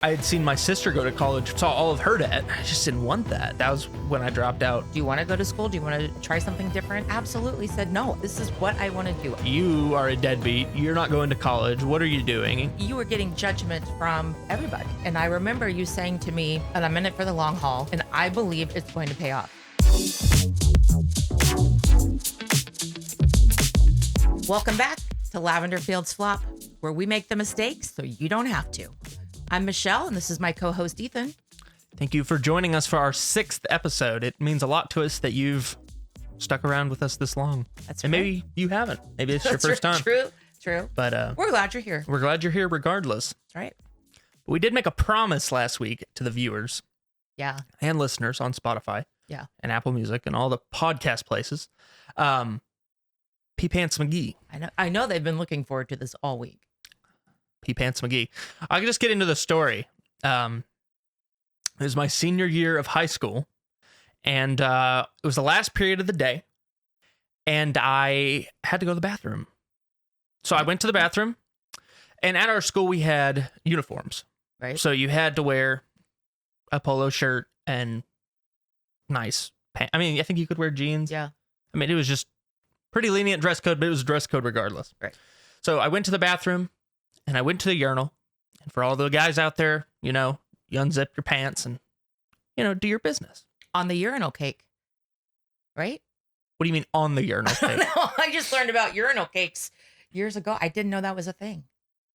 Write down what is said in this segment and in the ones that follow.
I had seen my sister go to college, saw all of her debt. I just didn't want that. That was when I dropped out. Do you want to go to school? Do you want to try something different? Absolutely said no. This is what I want to do. You are a deadbeat. You're not going to college. What are you doing? You were getting judgment from everybody. And I remember you saying to me, and I'm in it for the long haul, and I believe it's going to pay off. Welcome back to Lavender Fields Flop, where we make the mistakes so you don't have to. I'm Michelle, and this is my co-host, Ethan. Thank you for joining us for our 6th episode. It means a lot to us that you've stuck around with us this long. That's and right. maybe you haven't. Maybe it's your first time. True. But we're glad you're here. we're glad you're here regardless. That's right. But we did make a promise last week to the viewers Yeah. and listeners on Spotify Yeah. and Apple Music and all the podcast places. P. Pants McGee. I know they've been looking forward to this all week. P. Pants McGee. I can just get into the story. It was my senior year of high school, and it was the last period of the day, and I had to go to the bathroom. So I went to the bathroom, and at our school we had uniforms. Right. So you had to wear a polo shirt and nice pants. I mean, I think you could wear jeans. Yeah. I mean, it was just pretty lenient dress code, but it was a dress code regardless. Right. So I went to the bathroom, and I went to the urinal. And for all the guys out there, you unzip your pants and, do your business. On the urinal cake. Right? What do you mean on the urinal cake? No, I just learned about urinal cakes years ago. I didn't know that was a thing.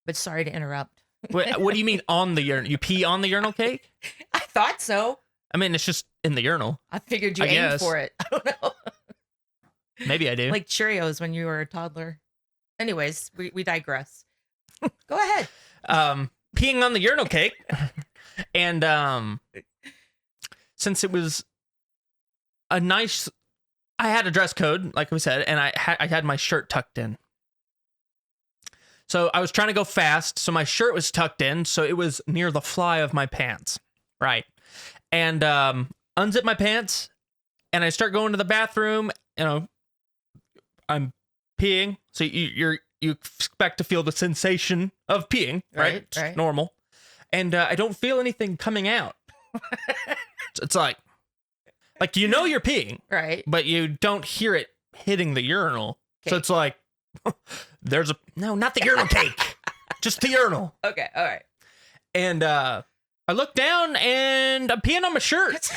But sorry to interrupt. What do you mean on the urinal? You pee on the urinal cake? I thought so. I mean, it's just in the urinal. I figured you I aimed guess. for it. I don't know. Maybe I do. Like Cheerios when you were a toddler. Anyways, we digress. Go ahead. Peeing on the urinal cake. And since it was I had a dress code, like we said, and I had my shirt tucked in. So I was trying to go fast, so my shirt was tucked in, so it was near the fly of my pants. Right. And unzip my pants, and I start going to the bathroom, I'm peeing, so you expect to feel the sensation of peeing, right? Right. Normal. And I don't feel anything coming out. It's like you're peeing, Right. but you don't hear it hitting the urinal. Okay. So it's like not the urinal cake, just the urinal. Okay. All right. And I look down and I'm peeing on my shirt.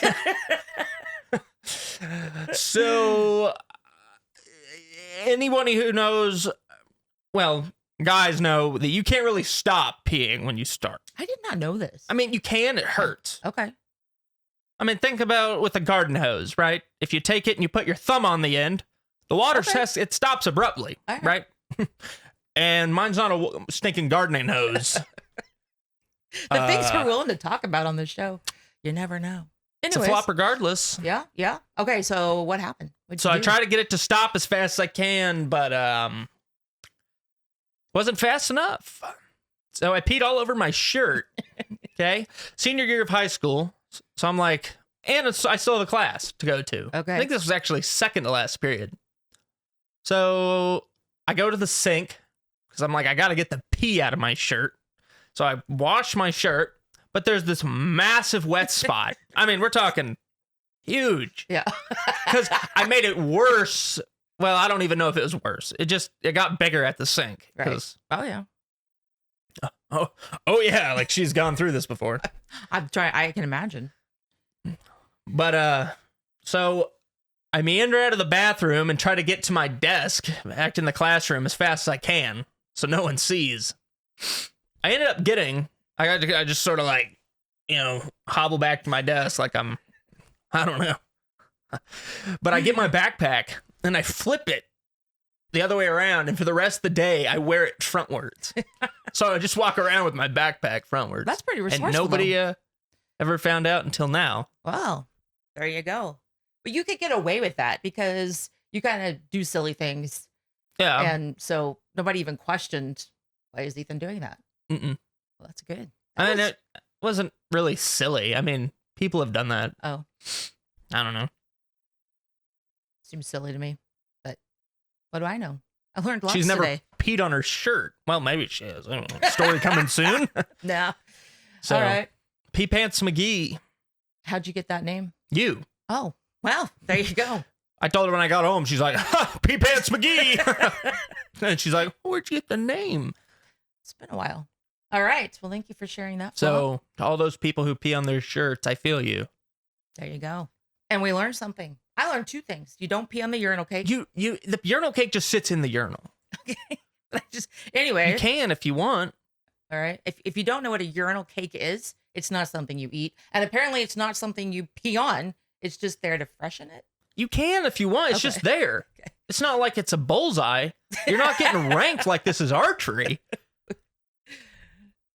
So anyone who knows, guys know that you can't really stop peeing when you start. I did not know this. I mean, you can, it hurts. Okay. I mean, think about with a garden hose, right? If you take it and you put your thumb on the end, the water it stops abruptly, All right? And mine's not a stinking gardening hose. The things we're willing to talk about on this show, you never know. It's a Anyways. flop regardless. Yeah. Okay, so what happened? So I try to get it to stop as fast as I can, but wasn't fast enough. So I peed all over my shirt. Okay, senior year of high school. So I'm like, and I still have a class to go to. Okay. I think this was actually second to last period. So I go to the sink because I'm like, I got to get the pee out of my shirt. So I wash my shirt, but there's this massive wet spot. I mean, we're talking huge. Yeah. Because I made it worse. Well, I don't even know if it was worse. It got bigger at the sink. Right. Oh yeah. Oh yeah, like she's gone through this before. I can imagine. But so I meander out of the bathroom and try to get to my desk, back in the classroom as fast as I can, so no one sees. I ended up I just sort of like, hobble back to my desk like I don't know. But I get my backpack and I flip it the other way around, and for the rest of the day, I wear it frontwards. So I just walk around with my backpack frontwards. That's pretty resourceful. And nobody ever found out until now. Well, there you go. But you could get away with that because you kind of do silly things. Yeah. And so nobody even questioned, why is Ethan doing that? Mm-mm. Well, that's good. I mean, it wasn't really silly. I mean, people have done that. Oh, I don't know. seems silly to me. But what do I know? I learned lots She's never today. peed on her shirt. Well, maybe she is. I don't know. Story coming soon. No. So, All right. Pee Pants McGee, How'd you get that name? you. Oh, well, there you go. I told her when I got home, she's like, ha, Pee Pants McGee. And she's like, where'd you get the name? It's been a while. All right. Well, thank you for sharing that. So, to all those people who pee on their shirts, I feel you. There you go. And we learned something. I learned 2 things. You don't pee on the urinal cake. The urinal cake just sits in the urinal. Anyway. You can if you want. All right. If you don't know what a urinal cake is, it's not something you eat. And apparently it's not something you pee on. It's just there to freshen it. You can if you want. It's just there. Okay. It's not like it's a bullseye. You're not getting ranked like this is archery.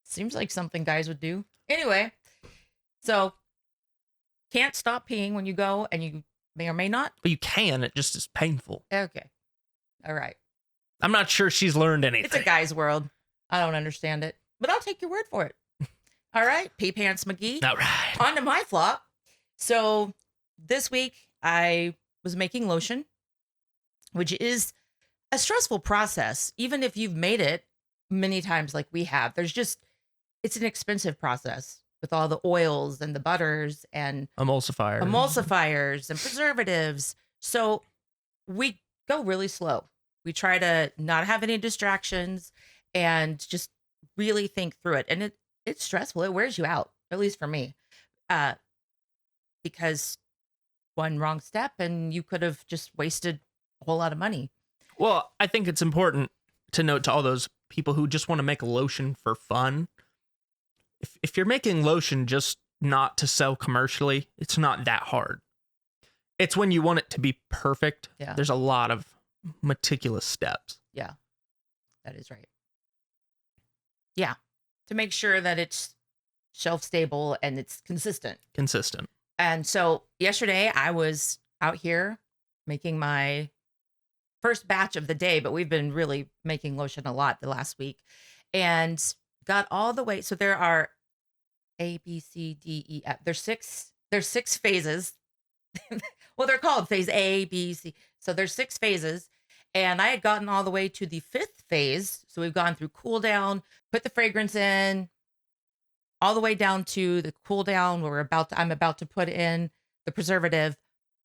Seems like something guys would do. Anyway, so can't stop peeing when you go, and you may or may not. But you can. It just is painful. Okay. All right. I'm not sure she's learned anything. It's a guy's world. I don't understand it, but I'll take your word for it. All right. Pee Pants McGee. All right. On to my flop. So this week I was making lotion, which is a stressful process. Even if you've made it many times like we have, it's an expensive process with all the oils and the butters and emulsifiers and preservatives. So we go really slow. We try to not have any distractions and just really think through it. And it's stressful. It wears you out, at least for me, because one wrong step and you could have just wasted a whole lot of money. Well, I think it's important to note to all those people who just want to make a lotion for fun. If you're making lotion just not to sell commercially, it's not that hard. It's when you want it to be perfect. Yeah. There's a lot of meticulous steps. Yeah, that is right. Yeah, to make sure that it's shelf stable and it's consistent. And so yesterday I was out here making my first batch of the day, but we've been really making lotion a lot the last week, and got all the way. So there are A, B, C, D, E, F. There's 6 phases. Well, they're called phase A, B, C. So there's 6 phases. And I had gotten all the way to the 5th phase. So we've gone through cool down, put the fragrance in, all the way down to the cool down where I'm about to put in the preservative.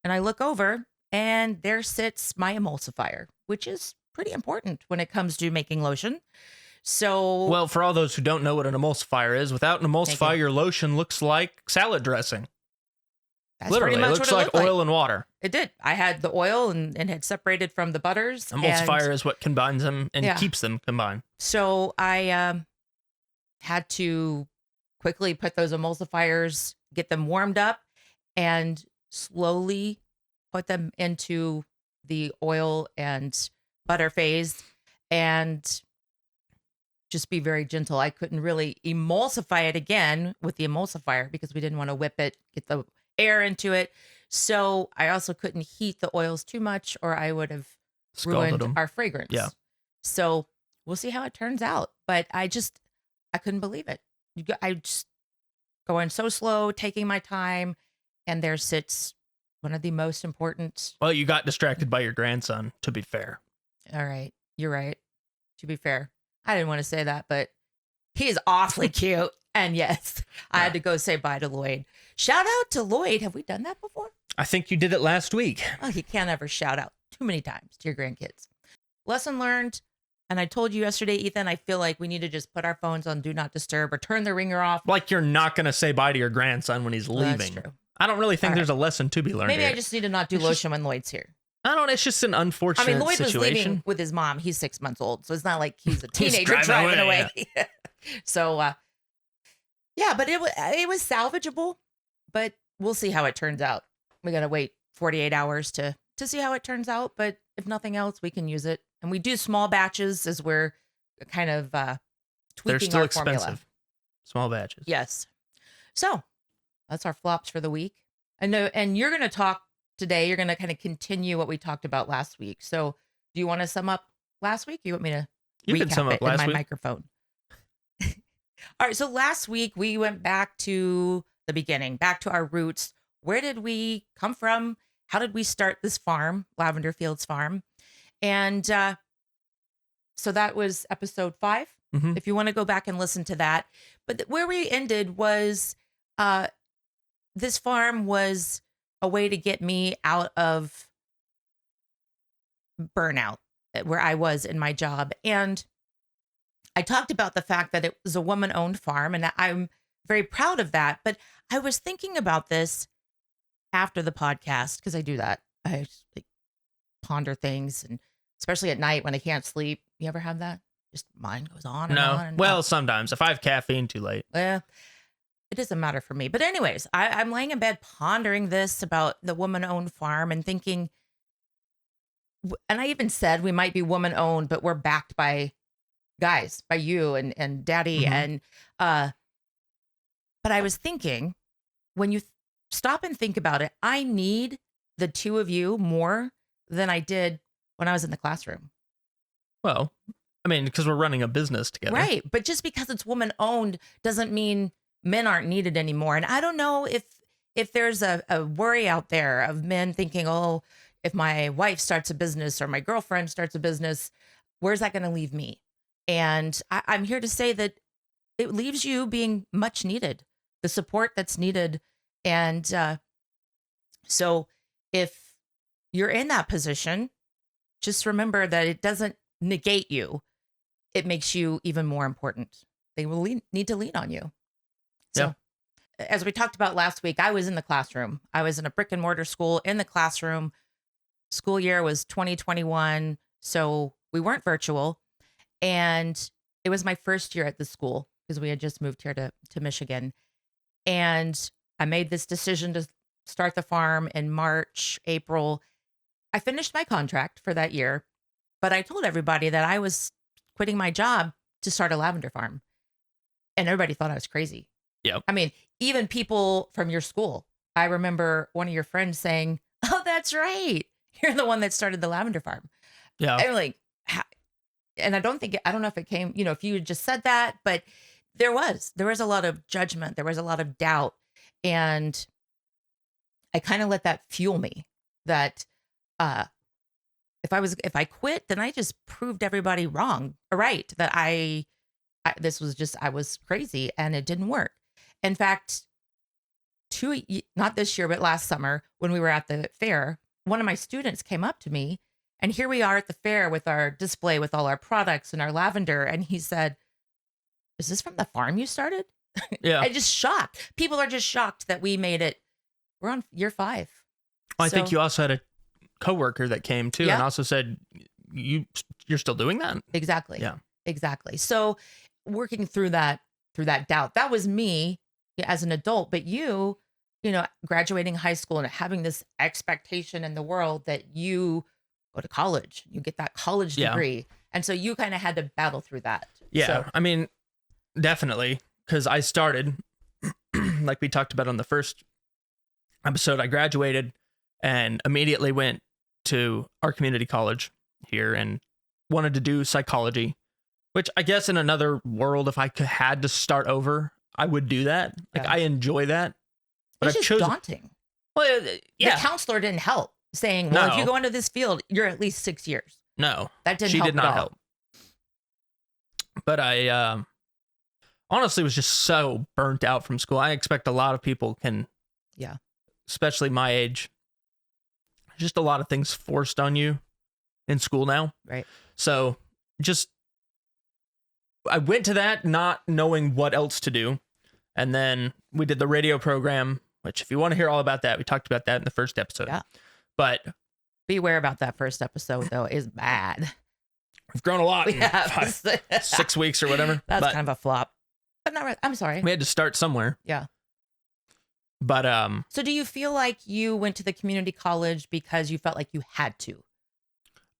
And I look over and there sits my emulsifier, which is pretty important when it comes to making lotion. So, well, for all those who don't know what an emulsifier is, without an emulsifier, your lotion looks like salad dressing. That's literally, pretty much it looks what like oil and water. It did. I had the oil and had separated from the butters. Emulsifier is what combines them and keeps them combined. So I had to quickly put those emulsifiers, get them warmed up, and slowly put them into the oil and butter phase, and just be very gentle. I couldn't really emulsify it again with the emulsifier because we didn't want to whip it, get the air into it. So I also couldn't heat the oils too much or I would have ruined our fragrance. Yeah. So we'll see how it turns out. But I couldn't believe it. I just going so slow, taking my time, and there sits one of the most important. Well, you got distracted by your grandson, to be fair. All right. You're right. To be fair. I didn't want to say that, but he is awfully cute. And yes, I had to go say bye to Lloyd. Shout out to Lloyd. Have we done that before? I think you did it last week. Oh, you can't ever shout out too many times to your grandkids. Lesson learned. And I told you yesterday, Ethan, I feel like we need to just put our phones on Do Not Disturb or turn the ringer off. Like you're not going to say bye to your grandson when he's leaving. That's true. I don't really think there's a lesson to be learned. Maybe here. I just need to not do lotion when Lloyd's here. I don't know. It's just an unfortunate situation. Lloyd was leaving with his mom. He's 6 months old. So it's not like he's a teenager driving away. Yeah. So, yeah, but it was salvageable, but we'll see how it turns out. We got to wait 48 hours to see how it turns out. But if nothing else, we can use it. And we do small batches as we're kind of tweaking They're still our expensive. formula. Small batches. Yes. So that's our flops for the week. And you're going to talk today. You're going to kind of continue what we talked about last week. So do you want to sum up last week? You want me to can sum up it in last my week. microphone? All right. So last week we went back to the beginning, back to our roots. Where did we come from? How did we start this farm, Lavender Fields Farm? And so that was episode 5. If you want to go back and listen to that. But where we ended was this farm was a way to get me out of burnout where I was in my job. And I talked about the fact that it was a woman-owned farm, and I'm very proud of that. But I was thinking about this after the podcast, because I do that. I just, like, ponder things, and especially at night when I can't sleep. You ever have that? Just mind goes on and on. And well, on. Sometimes if I have caffeine too late. It doesn't matter for me. But anyways, I'm laying in bed pondering this about the woman-owned farm and thinking, and I even said we might be woman-owned, but we're backed by guys, by you and Daddy. And but I was thinking, when you stop and think about it, I need the two of you more than I did when I was in the classroom. Well, I mean, because we're running a business together. Right. But just because it's woman owned doesn't mean men aren't needed anymore. And I don't know if there's a worry out there of men thinking, oh, if my wife starts a business or my girlfriend starts a business, where's that going to leave me? And I'm here to say that it leaves you being much needed, the support that's needed. And so if you're in that position, just remember that it doesn't negate you. It makes you even more important. They will need to lean on you. So as we talked about last week, I was in the classroom. I was in a brick and mortar school in the classroom. School year was 2021. So we weren't virtual. And it was my first year at the school because we had just moved here to Michigan. And I made this decision to start the farm in March, April. I finished my contract for that year, but I told everybody that I was quitting my job to start a lavender farm. And everybody thought I was crazy. Yeah. I mean, even people from your school. I remember one of your friends saying, oh, that's right. You're the one that started the lavender farm. Yeah. I'm like, and I don't know if it came, if you had just said that, but there was a lot of judgment. There was a lot of doubt. And I kind of let that fuel me that, if I quit, then I just proved everybody wrong, right? That I was crazy and it didn't work. In fact, not this year, but last summer when we were at the fair, one of my students came up to me, and here we are at the fair with our display with all our products and our lavender. And he said, is this from the farm you started? Yeah. I just shocked. People are just shocked that we made it. We're on year 5. I think you also had a coworker that came too and also said, you're still doing that? Exactly. Yeah. Exactly. So working through that doubt, that was me as an adult, but you graduating high school and having this expectation in the world that you go to college, you get that college degree. And so you kind of had to battle through that. Yeah. So, I mean, definitely. Cause I started like we talked about on the first episode, I graduated and immediately went to our community college here and wanted to do psychology, which I guess in another world, if I had to start over, I would do that. Like I enjoy that. But it's just daunting. Well, yeah. The counselor didn't help saying, well, if you go into this field, you're at least 6 years. No, that didn't she help did not at all. help. But I honestly was just so burnt out from school. I expect a lot of people can, especially my age, just a lot of things forced on you in school now. Right. So I went to that not knowing what else to do. And then we did the radio program, which if you want to hear all about that, we talked about that in the first episode. Yeah. But beware about that first episode, though. It's bad. We've grown a lot in 6 weeks or whatever. That's kind of a flop. But not right. I'm sorry. We had to start somewhere. Yeah. But so do you feel like you went to the community college because you felt like you had to?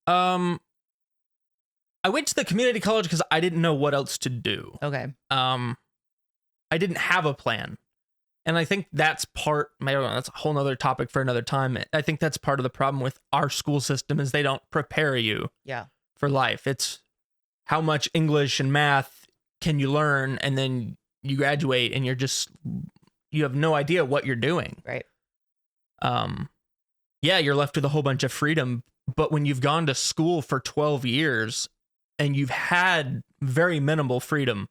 I went to the community college because I didn't know what else to do. Okay. I didn't have a plan. And I think that's that's a whole nother topic for another time. I think that's part of the problem with our school system is they don't prepare you for life. It's how much English and math can you learn, and then you graduate and you have no idea what you're doing. Right. You're left with a whole bunch of freedom, but when you've gone to school for 12 years and you've had very minimal freedom.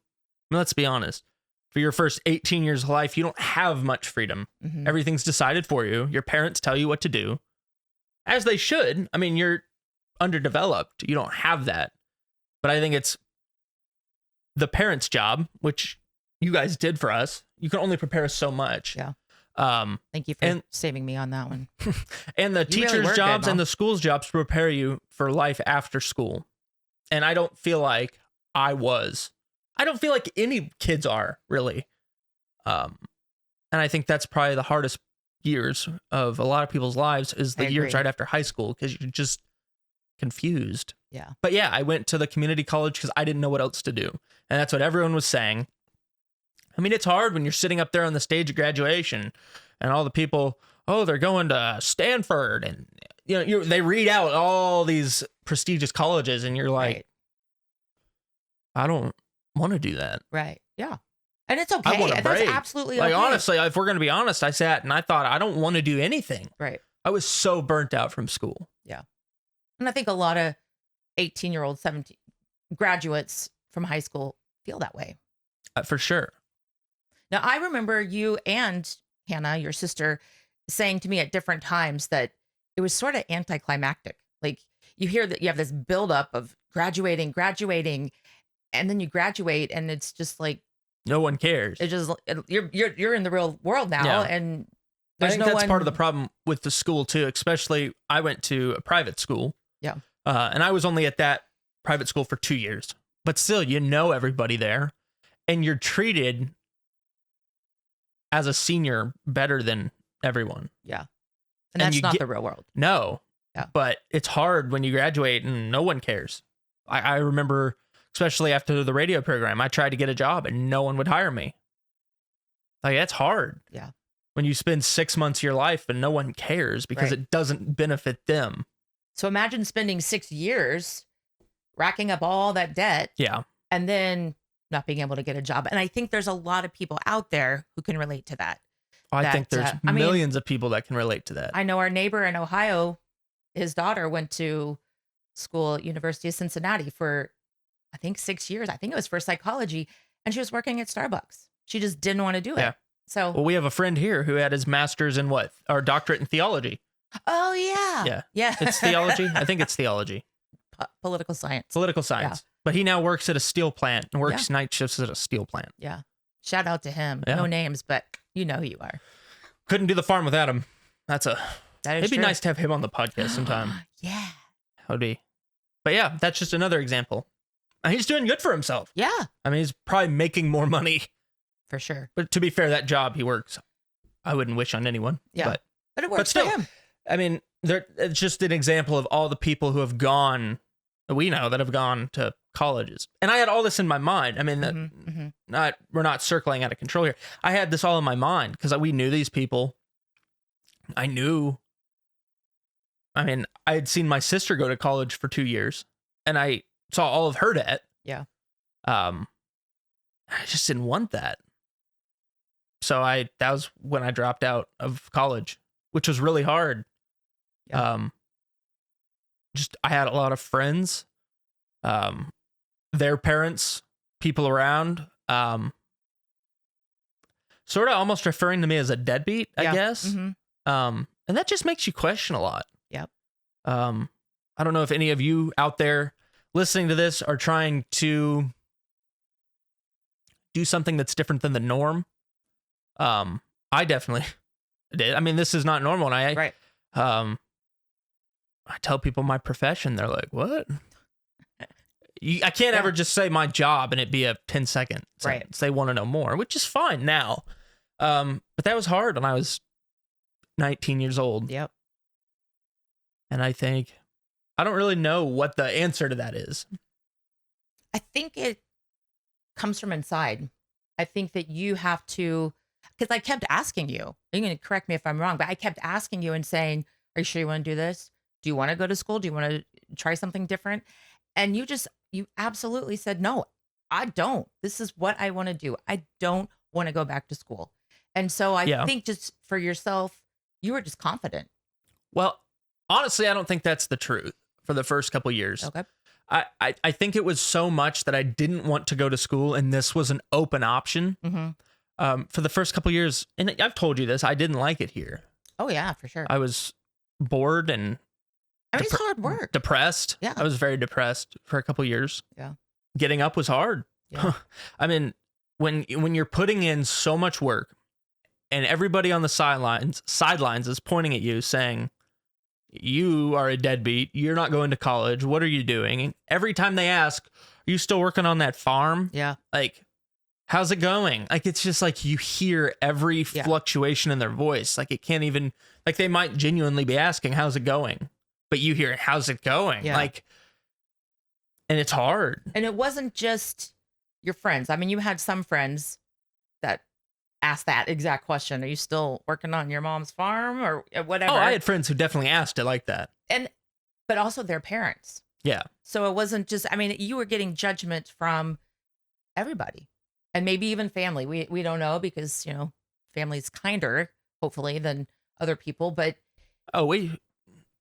I mean, let's be honest. For your first 18 years of life, you don't have much freedom. Mhm. Everything's decided for you. Your parents tell you what to do, as they should. I mean, you're underdeveloped. You don't have that. But I think it's the parents' job, which you guys did for us. You can only prepare us so much. Yeah. Thank you for and- saving me on that one. And the You really teachers' were good, jobs and Mom. the school's jobs prepare you for life after school. And I don't feel like I was. I don't feel like any kids are, really. And I think that's probably the hardest years of a lot of people's lives is the I years agree. right after high school because you're just confused. Yeah. But yeah, I went to the community college because I didn't know what else to do. And that's what everyone was saying. I mean, it's hard when you're sitting up there on the stage of graduation and all the people, oh, they're going to Stanford. And, they read out all these prestigious colleges and you're like, Right. I don't want to do that. Right. Yeah. And it's I okay. want a That's break. absolutely Like, okay. honestly, if we're going to be honest, I sat and I thought, I don't want to do anything. Right. I was so burnt out from school. And I think a lot of 18-year-old, 17 graduates from high school feel that way. For sure. Now, I remember you and Hannah, your sister, saying to me at different times that it was sort of anticlimactic. Like you hear that you have this buildup of graduating, and then you graduate, and it's just like No one cares. it just you're in the real world now, Yeah. and I there's think no that's one. part of the problem with the school too, especially I went to a private school. Yeah. And I was only at that private school for 2 years, but still, everybody there and you're treated as a senior better than everyone. And and that's you not get- the real world. No. Yeah. But it's hard when you graduate and no one cares. I remember, especially after the radio program, I tried to get a job and no one would hire me. Like, that's hard. Yeah. When you spend 6 months of your life and no one cares because Right. it doesn't benefit them. So imagine spending 6 years racking up all that debt Yeah. and then not being able to get a job. And I think there's a lot of people out there who can relate to that. I think there's I mean, millions of people that can relate to that. I know our neighbor in Ohio, his daughter went to school at University of Cincinnati for, I think, 6 years. I think it was for psychology. And she was working at Starbucks. She just didn't want to do it. Yeah. So, Well, we have a friend here who had his master's in what? Or doctorate in theology. oh, yeah. Yeah. Yeah. It's theology. I think it's theology. Political science. Political science. But he now works at a steel plant and works night shifts at a steel plant. Yeah. Shout out to him. Yeah. No names, but you know who you are. Couldn't do the farm without him. That is It'd be true. nice to have him on the podcast sometime. Yeah. That would be. But yeah, that's just another example. And he's doing good for himself. Yeah. I mean, he's probably making more money. For sure. But to be fair, that job he works, I wouldn't wish on anyone. Yeah. But it works still, for him. I mean, it's just an example of all the people who have gone, we know that have gone to colleges. And I had all this in my mind. I mean, we're not circling out of control here. I had this all in my mind because we knew these people. I had seen my sister go to college for 2 years and I saw all of her debt. Yeah. I just didn't want that. So that was when I dropped out of college, which was really hard. Yeah. I had a lot of friends, their parents, people around, sort of almost referring to me as a deadbeat, I guess. Mhm. And that just makes you question a lot. Yep. I don't know if any of you out there listening to this are trying to do something that's different than the norm. I definitely did. I mean, this is not normal. And Right. I tell people my profession, they're like, what? I can't ever just say my job and it be a 10-second sentence. They want to know more, which is fine now. But that was hard when I was 19 years old. Yep. And I don't really know what the answer to that is. I think it comes from inside. I think that you have to, because I kept asking you, you're going to correct me if I'm wrong, but I kept asking you and saying, are you sure you want to do this? Do you want to go to school? Do you want to try something different? And you absolutely said, no, I don't. This is what I want to do. I don't want to go back to school. And so I think just for yourself, you were just confident. Well, honestly, I don't think that's the truth for the first couple years. Okay. I think it was so much that I didn't want to go to school, and this was an open option. For the first couple years, and I've told you this, I didn't like it here. Oh yeah, for sure. I was bored and it's hard work. Depressed. Yeah. I was very depressed for a couple years. Yeah. Getting up was hard. Yeah. I mean, when you're putting in so much work and everybody on the sidelines is pointing at you saying, you are a deadbeat, you're not going to college, what are you doing? And every time they ask, are you still working on that farm? Yeah. Like, how's it going? Like, it's just like you hear every fluctuation in their voice. Like, it can't even, like, they might genuinely be asking, how's it going? But you hear, how's it going? Yeah. Like, and it's hard. And it wasn't just your friends. I mean, you had some friends that asked that exact question. Are you still working on your mom's farm or whatever? Oh, I had friends who definitely asked it like that. But also their parents. Yeah. So it wasn't just, I mean, you were getting judgment from everybody. And maybe even family. We don't know because, you know, family's kinder, hopefully, than other people. But we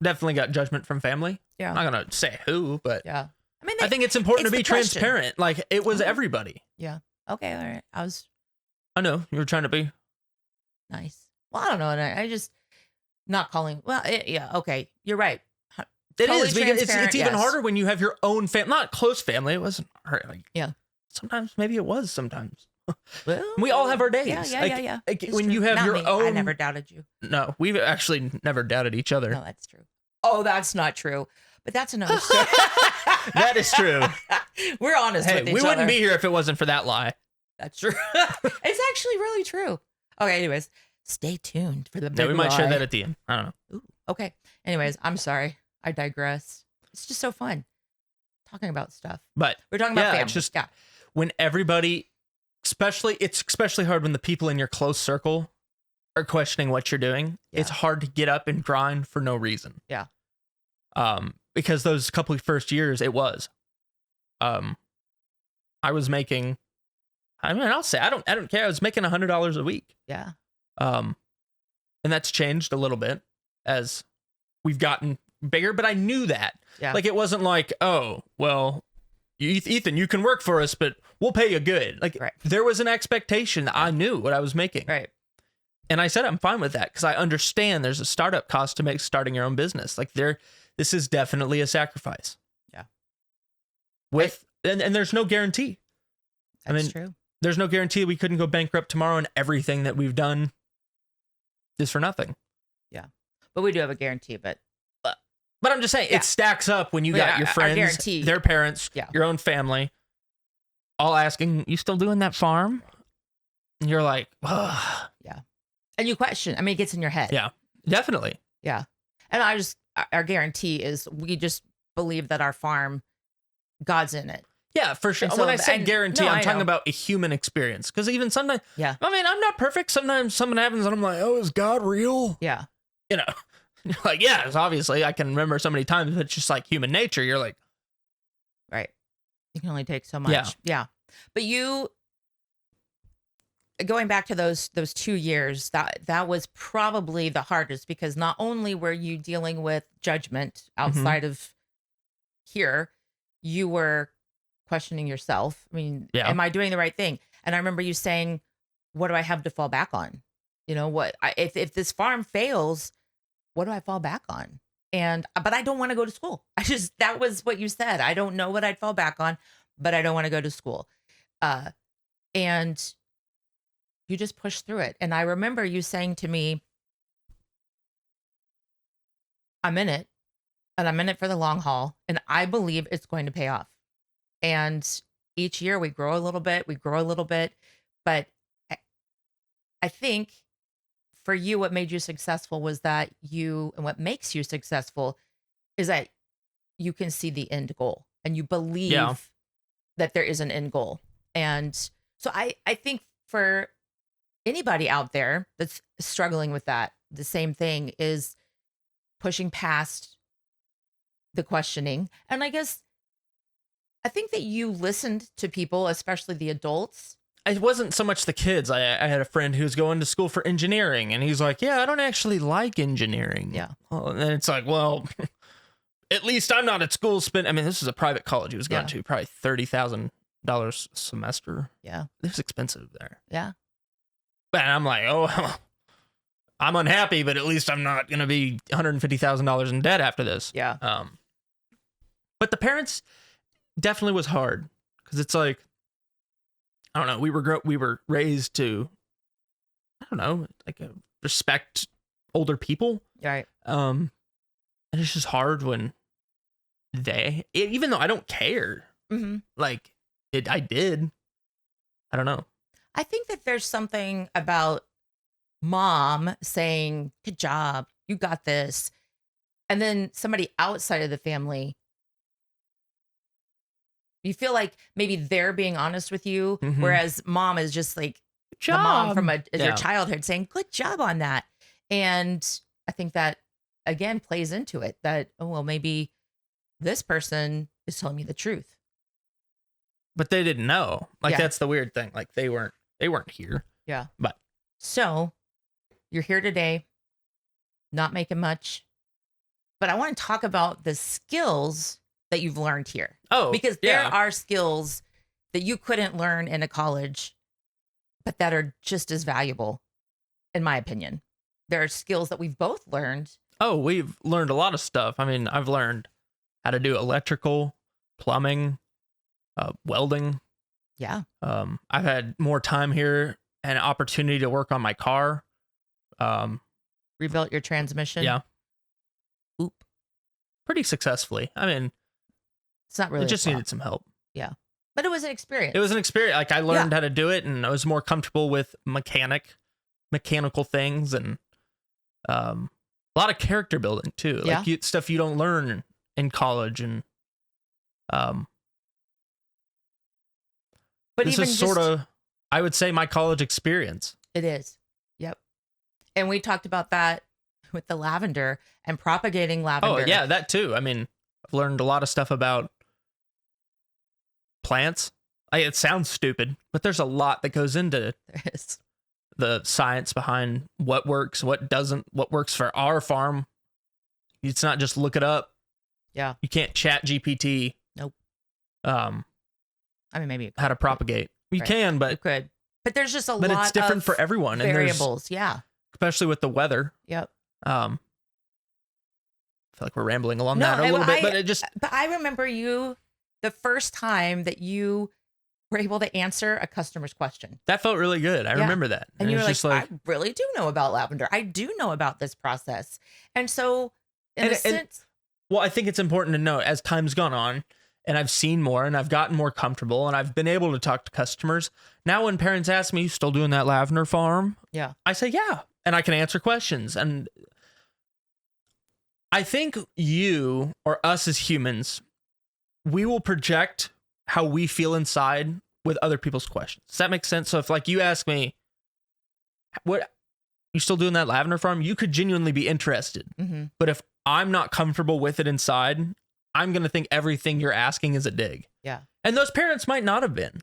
definitely got judgment from family. Yeah. I'm not gonna say who, but yeah. I mean, I think it's important to be transparent. Like, it was everybody. Yeah. Okay. All right. I know you were trying to be nice. Well, I don't know. I just not calling. Well, yeah. Okay. You're right. It is because it's even harder when you have your own family, not close family. It wasn't hard. Like, yeah. Sometimes maybe it was. Sometimes well, we all have our days. Yeah. Like when you have your own. I never doubted you. No, we've actually never doubted each other. No, that's true. Oh, that's not true. But that's another story. That is true. We're honest with each other. We wouldn't be here if it wasn't for that lie. That's true. It's actually really true. Okay, anyways, stay tuned for the big we might lie. share that at the end. I don't know. Ooh, okay. Anyways, I'm sorry. I digress. It's just so fun talking about stuff. But we're talking about family. It's just when everybody, it's especially hard when the people in your close circle are questioning what you're doing. Yeah. It's hard to get up and grind for no reason. Yeah. Because those couple of first years, it was. I was making. I mean, I'll say I don't care. I was making $100 a week. Yeah. And that's changed a little bit as we've gotten bigger, but I knew that. Yeah. Like, it wasn't like, oh, well, Ethan, you can work for us, but we'll pay you good. Like, There was an expectation that I knew what I was making. Right. And I said I'm fine with that because I understand there's a startup cost to starting your own business. Like, this is definitely a sacrifice. Yeah. And there's no guarantee. That's true. There's no guarantee we couldn't go bankrupt tomorrow, and everything that we've done is for nothing. Yeah. But we do have a guarantee, but I'm just saying, it stacks up when you got your friends, their parents, your own family, all asking, you still doing that farm? And you're like, ugh. Yeah. And you question. I mean, it gets in your head. Yeah, definitely. Yeah. And our guarantee is we just believe that our farm, God's in it. Yeah, for sure. So, when I say guarantee, I'm talking about a human experience. Because even sometimes, I mean, I'm not perfect. Sometimes something happens and I'm like, oh, is God real? Yeah. You know, like, yeah, obviously I can remember so many times, but it's just like human nature. You're like, right. You can only take so much. Yeah. But going back to those 2 years, that was probably the hardest because not only were you dealing with judgment outside of here, you were questioning yourself. I mean, am I doing the right thing? And I remember you saying, what do I have to fall back on? You know, if this farm fails, what do I fall back on? But I don't want to go to school. That was what you said. I don't know what I'd fall back on, but I don't want to go to school. And you just push through it. And I remember you saying to me, I'm in it, and I'm in it for the long haul, and I believe it's going to pay off. And each year we grow a little bit, but I think for you, what made you successful was that and what makes you successful is that you can see the end goal and you believe that there is an end goal. And so I think for anybody out there that's struggling with that, the same thing is pushing past the questioning. And I think that you listened to people, especially the adults. It wasn't so much the kids. I had a friend who's going to school for engineering, and he's like, yeah, I don't actually like engineering. Yeah. Well, and it's like, well, at least I'm not at school spending. I mean, this is a private college he was going Yeah. to, probably $30,000 a semester. Yeah. It's expensive there. Yeah. But I'm like, oh, I'm unhappy, but at least I'm not going to be $150,000 in debt after this. Yeah. But the parents definitely was hard because it's like, I don't know. We were raised to, I don't know, like respect older people. Right. And it's just hard when even though I don't care, Mm-hmm. like I did. I don't know. I think that there's something about mom saying, "Good job, you got this," and then somebody outside of the family, you feel like maybe they're being honest with you, Mhm. whereas mom is just like Good the mom job. from Yeah. your childhood saying, "Good job on that," and I think that again plays into it. That oh well, maybe this person is telling me the truth. But they didn't know. Like Yeah. that's the weird thing. Like they weren't here. Yeah. But So you're here today, not making much, but I want to talk about the skills that you've learned here. oh, Because there yeah. are skills that you couldn't learn in a college, but that are just as valuable, in my opinion. There are skills that we've both learned. Oh, we've learned a lot of stuff. I mean, I've learned how to do electrical, plumbing, welding. Yeah. I've had more time here and opportunity to work on my car. Rebuilt your transmission. Yeah. Oop. Pretty successfully. I mean, It's not really it just a flaw, needed some help. but it was an experience. It was an experience. Like I learned how to do it, and I was more comfortable with mechanical things, and a lot of character building too. Yeah. Like stuff you don't learn in college, and but this even is just, sort of, I would say, my college experience. it is. Yep. And we talked about that with the lavender and propagating lavender. Oh yeah, that too. I mean, I've learned a lot of stuff about plants. It sounds stupid, but there's a lot that goes into There is. the science behind what works, what doesn't, what works for our farm. It's not just look it up. Yeah. You can't chat GPT. Nope. I mean, maybe how to propagate. You Right. can, you but could. But there's just a lot it's different of for everyone. And there's, variables. Yeah. especially with the weather. Yep. I feel like we're rambling along No, that a and little bit, but it just, But I remember you the first time that you were able to answer a customer's question. that felt really good. I Yeah. remember that. And you it were was like, just I really do know about lavender. I do know about this process. And so, in a And- sense, well, I think it's important to note as time's gone on and I've seen more and I've gotten more comfortable and I've been able to talk to customers. Now, when parents ask me, you still doing that lavender farm? yeah. I say, yeah. And I can answer questions. And I think you or us as humans, we will project how we feel inside with other people's questions. Does that make sense? So if like you ask me, what, you still doing that lavender farm? You could genuinely be interested. Mm-hmm. But if I'm not comfortable with it inside, I'm going to think everything you're asking is a dig. Yeah. And those parents might not have been.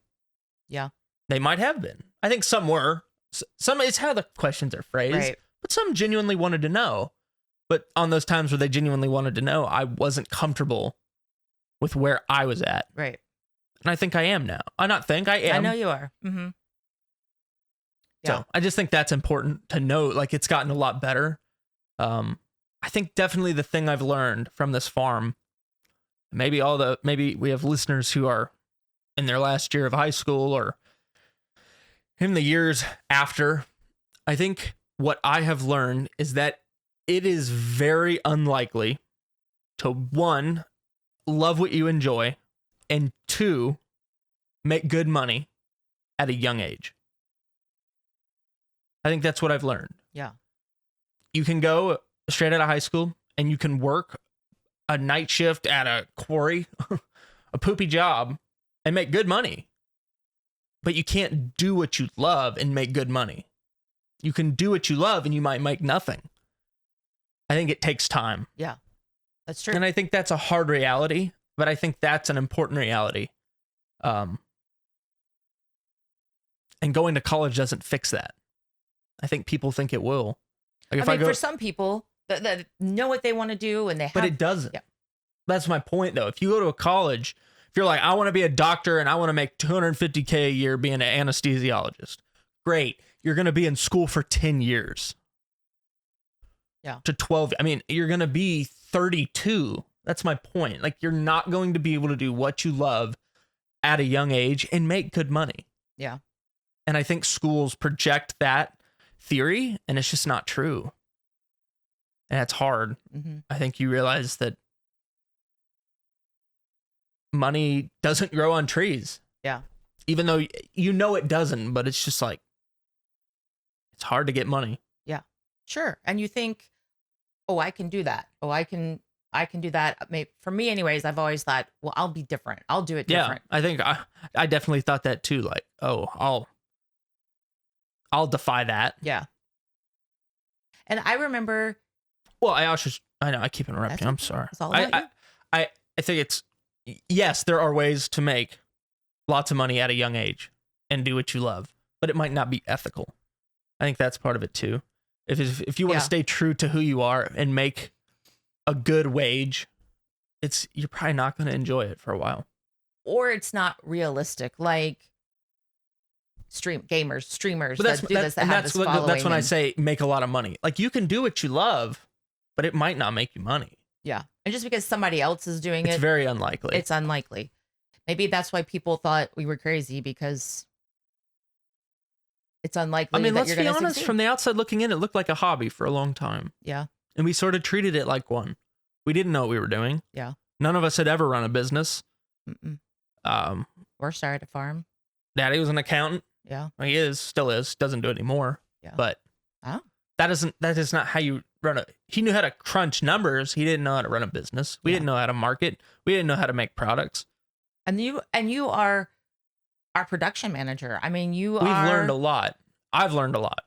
Yeah. They might have been. I think some were. Some, it's how the questions are phrased. Right. But some genuinely wanted to know. But on those times where they genuinely wanted to know, I wasn't comfortable with where I was at. Right. And I think I am now. I am. I know you are. Mm-hmm. Yeah. So I just think that's important to note. Like it's gotten a lot better. I think definitely the thing I've learned from this farm, maybe we have listeners who are in their last year of high school or in the years after. I think what I have learned is that it is very unlikely to, one, love what you enjoy, and two, make good money at a young age. I think that's what I've learned. Yeah. You can go straight out of high school and you can work a night shift at a quarry, a poopy job, and make good money. But you can't do what you love and make good money. You can do what you love and you might make nothing. I think it takes time. Yeah. That's true. And I think that's a hard reality, but I think that's an important reality. And going to college doesn't fix that. I think people think it will. Like I mean, for some people that know what they want to do and they have, but it doesn't. Yeah. That's my point, though. If you go to a college, if you're like, I want to be a doctor and I want to make $250K a year being an anesthesiologist, great. You're going to be in school for 10 years. Yeah. To 12. I mean, you're going to be 32. That's my point. Like, you're not going to be able to do what you love at a young age and make good money. Yeah. And I think schools project that theory, and it's just not true. And it's hard. Mm-hmm. I think you realize that money doesn't grow on trees. Yeah. Even though you know it doesn't, but it's just like, it's hard to get money. Yeah. Sure. And you think, oh, I can do that. Oh, I can do that. For me anyways, I've always thought, well, I'll be different. I'll do it different. Yeah. I think I definitely thought that too. Like, oh, I'll defy that. Yeah. And I remember. Well, I know I keep interrupting. I'm sorry. It's all about you. I think it's, yes, there are ways to make lots of money at a young age and do what you love, but it might not be ethical. I think that's part of it too. If you want to stay true to who you are and make a good wage, you're probably not going to enjoy it for a while. Or it's not realistic. Like streamers that do this, that have this following. That's when I say make a lot of money. Like, you can do what you love, but it might not make you money. Yeah. And just because somebody else is doing it's very unlikely. It's unlikely. Maybe that's why people thought we were crazy, because it's unlikely. I mean, let's be honest, succeed. From the outside looking in, it looked like a hobby for a long time. Yeah. And we sort of treated it like one. We didn't know what we were doing. Yeah. None of us had ever run a business. Mm-mm. Or started a farm. Daddy was an accountant. Yeah. Well, he still is, doesn't do it anymore. Yeah. But that is not how you run he knew how to crunch numbers. He didn't know how to run a business. We didn't know how to market. We didn't know how to make products. And you are our production manager. I mean, We've learned a lot. I've learned a lot.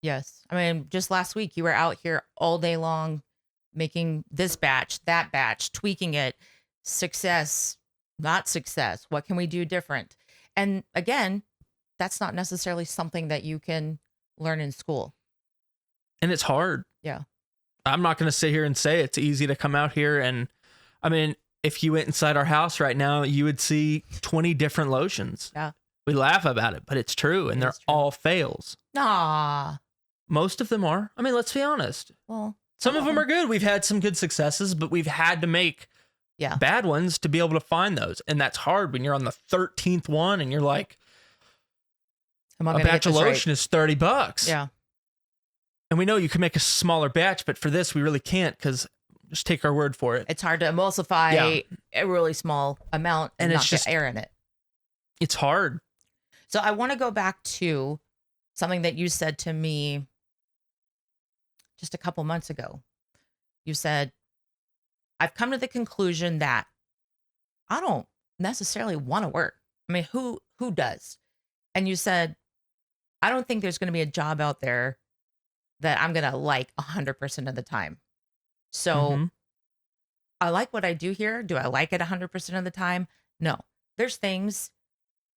Yes. I mean, just last week you were out here all day long making this batch, that batch, tweaking it, success, not success. What can we do different? And again, that's not necessarily something that you can learn in school. And it's hard. Yeah. I'm not going to sit here and say it's easy to come out here. And I mean, if you went inside our house right now, you would see 20 different lotions. Yeah. We laugh about it, but it's true. And they're all fails. Nah. Most of them are. I mean, let's be honest. Well, some of them are good. We've had some good successes, but we've had to make bad ones to be able to find those. And that's hard when you're on the 13th one and you're like, a batch of lotion is $30. Yeah. And we know you can make a smaller batch, but for this, we really can't, because just take our word for it. It's hard to emulsify a really small amount and not get air in it. It's hard. So I want to go back to something that you said to me just a couple months ago. You said, I've come to the conclusion that I don't necessarily want to work. I mean, who does? And you said, I don't think there's going to be a job out there that I'm going to like 100% of the time. So I like what I do here. Do I like it 100% of the time? No. There's things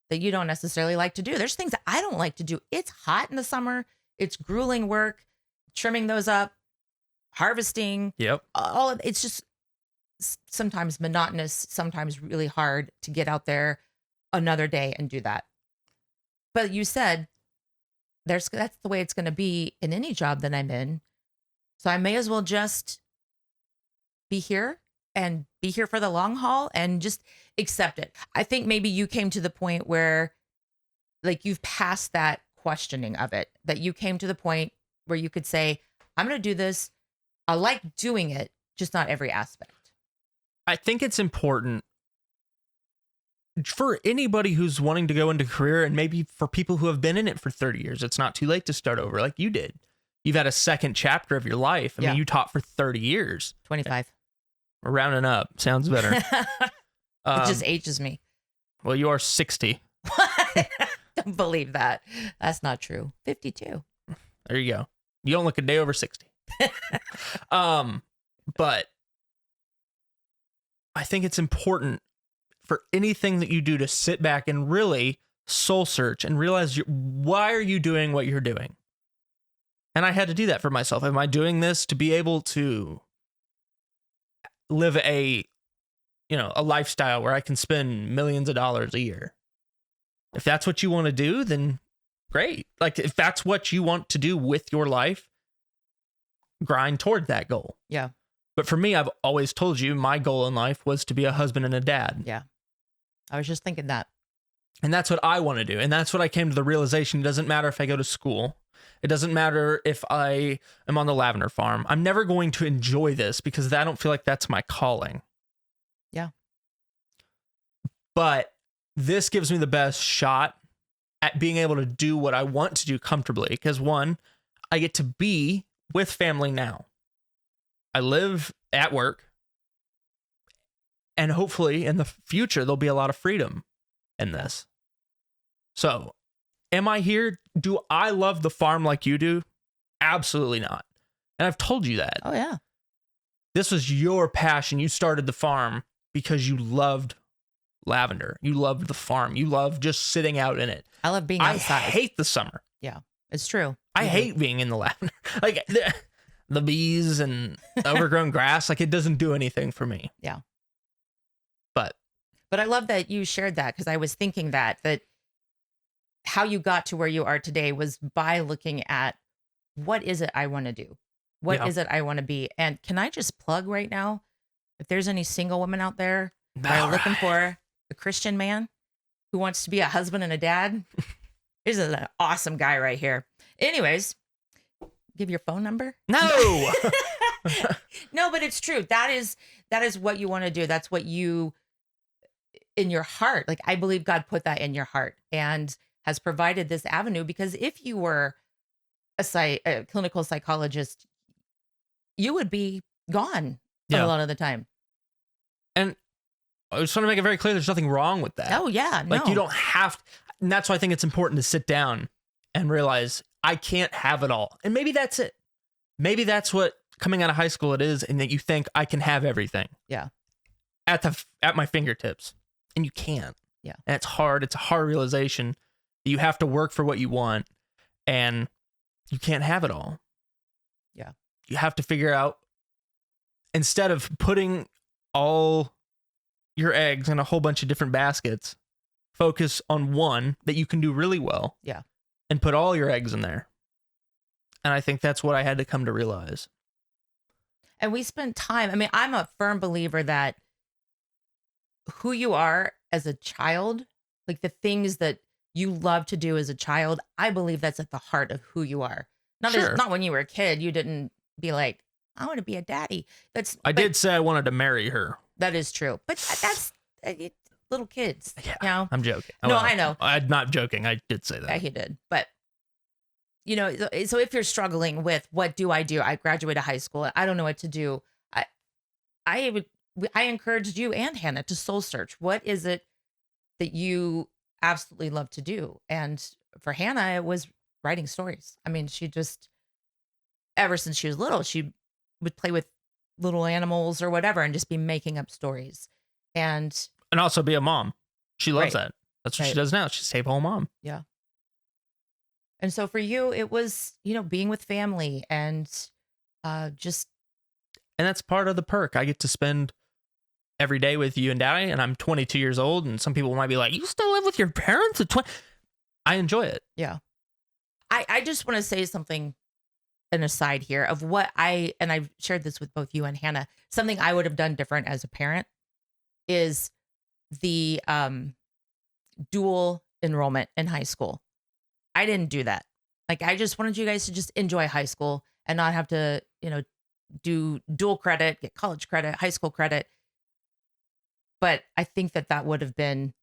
that you don't necessarily like to do. There's things that I don't like to do. It's hot in the summer. It's grueling work, trimming those up, harvesting. Yep. All of it's just sometimes monotonous, sometimes really hard to get out there another day and do that. But you said that's the way it's going to be in any job that I'm in. So I may as well just be here and be here for the long haul and just accept it. I think maybe you came to the point where, like, you've passed that questioning of it, that you came to the point where you could say, I'm going to do this. I like doing it, just not every aspect. I think it's important for anybody who's wanting to go into career, and maybe for people who have been in it for 30 years, it's not too late to start over like you did. You've had a second chapter of your life. I mean, you taught for 30 years. 25. We're rounding up. Sounds better. It just ages me. Well, you are 60. Don't believe that. That's not true. 52. There you go. You don't look a day over 60. But I think it's important for anything that you do to sit back and really soul search and realize why are you doing what you're doing? And I had to do that for myself. Am I doing this to be able to live a lifestyle where I can spend millions of dollars a year. If that's what you want to do, then great. Like, if that's what you want to do with your life, grind toward that goal. Yeah. But for me, I've always told you my goal in life was to be a husband and a dad. Yeah. I was just thinking that. And that's what I want to do. And that's what I came to the realization. It doesn't matter if I go to school. It doesn't matter if I am on the lavender farm. I'm never going to enjoy this because I don't feel like that's my calling. Yeah. But this gives me the best shot at being able to do what I want to do comfortably. Because one, I get to be with family now. I live at work. And hopefully in the future, there'll be a lot of freedom in this. So, am I here? Do I love the farm like you do? Absolutely not. And I've told you that. Oh, yeah. This was your passion. You started the farm because you loved lavender. You loved the farm. You loved just sitting out in it. I love being outside. I hate the summer. Yeah, it's true. I hate being in the lavender. Like the bees and overgrown grass. Like, it doesn't do anything for me. Yeah. But I love that you shared that, because I was thinking that how you got to where you are today was by looking at what is it I want to do? What is it I want to be? And can I just plug right now, if there's any single women out there that are looking for a Christian man who wants to be a husband and a dad, this is an awesome guy right here. Anyways, give your phone number. No. No, but it's true. That is what you want to do. That's what you, in your heart, like, I believe God put that in your heart and has provided this avenue, because if you were a clinical psychologist, you would be gone a lot of the time. And I just want to make it very clear, there's nothing wrong with that. Oh, yeah. Like, you don't have to, and that's why I think it's important to sit down and realize I can't have it all. And maybe that's it. Maybe that's what coming out of high school it is, and that you think I can have everything. Yeah. At my fingertips. And you can't. Yeah. And it's hard. It's a hard realization that you have to work for what you want, and you can't have it all. Yeah. You have to figure out, instead of putting all your eggs in a whole bunch of different baskets, focus on one that you can do really well. Yeah. And put all your eggs in there. And I think that's what I had to come to realize. And we spent time. I mean, I'm a firm believer that who you are as a child, like the things that you love to do as a child, I believe that's at the heart of who you are. Not when you were a kid, you didn't be like, I want to be a daddy. I did say I wanted to marry her. That is true. But that's little kids. Yeah, you know? I'm joking. No, I know. I'm not joking. I did say that. Yeah, he did. But, so if you're struggling with, what do? I graduated high school. I don't know what to do. I encouraged you and Hannah to soul search. What is it that you absolutely love to do? And for Hannah, it was writing stories. I mean, she just, ever since she was little, she would play with little animals or whatever and just be making up stories. And also be a mom. She loves that. That's what she does now. She's a stay-at-home mom. Yeah. And so for you, it was, being with family and just. And that's part of the perk. I get to spend every day with you and Daddy, and I'm 22 years old, and some people might be like, you still live with your parents at 20? I enjoy it. Yeah. I just want to say something, an aside here, of what and I've shared this with both you and Hannah, something I would have done different as a parent is the dual enrollment in high school. I didn't do that. Like, I just wanted you guys to just enjoy high school and not have to, do dual credit, get college credit, high school credit. But I think that would have been,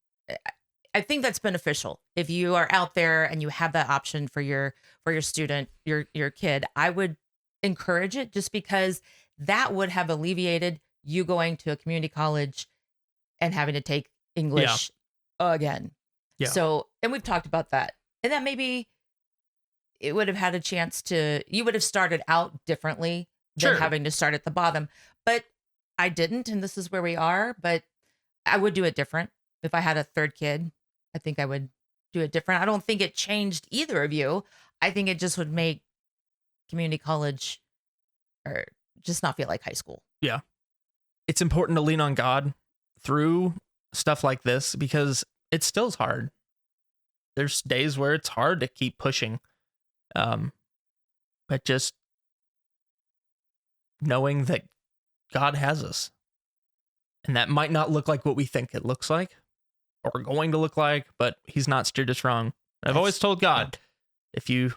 I think that's beneficial. If you are out there and you have that option for your student, your kid, I would encourage it, just because that would have alleviated you going to a community college and having to take English again. Yeah. So, and we've talked about that. And that maybe it would have had a chance you would have started out differently than having to start at the bottom. But I didn't, and this is where we are. But I would do it different. If I had a third kid, I think I would do it different. I don't think it changed either of you. I think it just would make community college or just not feel like high school. Yeah. it's important to lean on God through stuff like this because it still is hard. There's days where it's hard to keep pushing. But just knowing that God has us. And that might not look like what we think it looks like or going to look like, but he's not steered us wrong. I've always told God, if you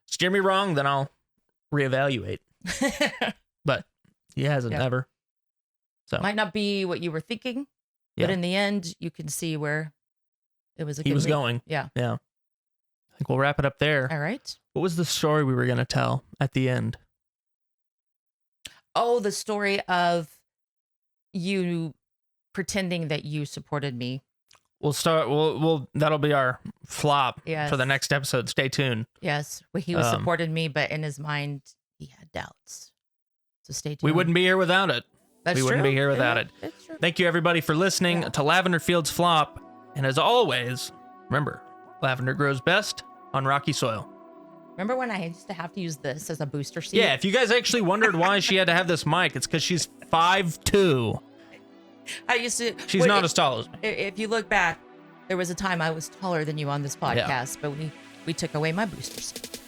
steer me wrong, then I'll reevaluate. But he hasn't ever. So might not be what you were thinking, but in the end, you can see where it was. He was going. Yeah. Yeah. I think we'll wrap it up there. All right. What was the story we were going to tell at the end? Oh, the story of you pretending that you supported me. We'll start. We'll that'll be our flop for the next episode. Stay tuned. Yes, well, he was supported me, but in his mind he had doubts. So stay tuned. We wouldn't be here without it. That's true. We wouldn't be here without it. It's true. Thank you everybody for listening to Lavender Fields Flop, and as always, remember, lavender grows best on rocky soil. Remember when I used to have to use this as a booster seat? Yeah. If you guys actually wondered why she had to have this mic, it's because she's 5'2". I used to. She's not as tall as me. If you look back, there was a time I was taller than you on this podcast, but we took away my booster seat.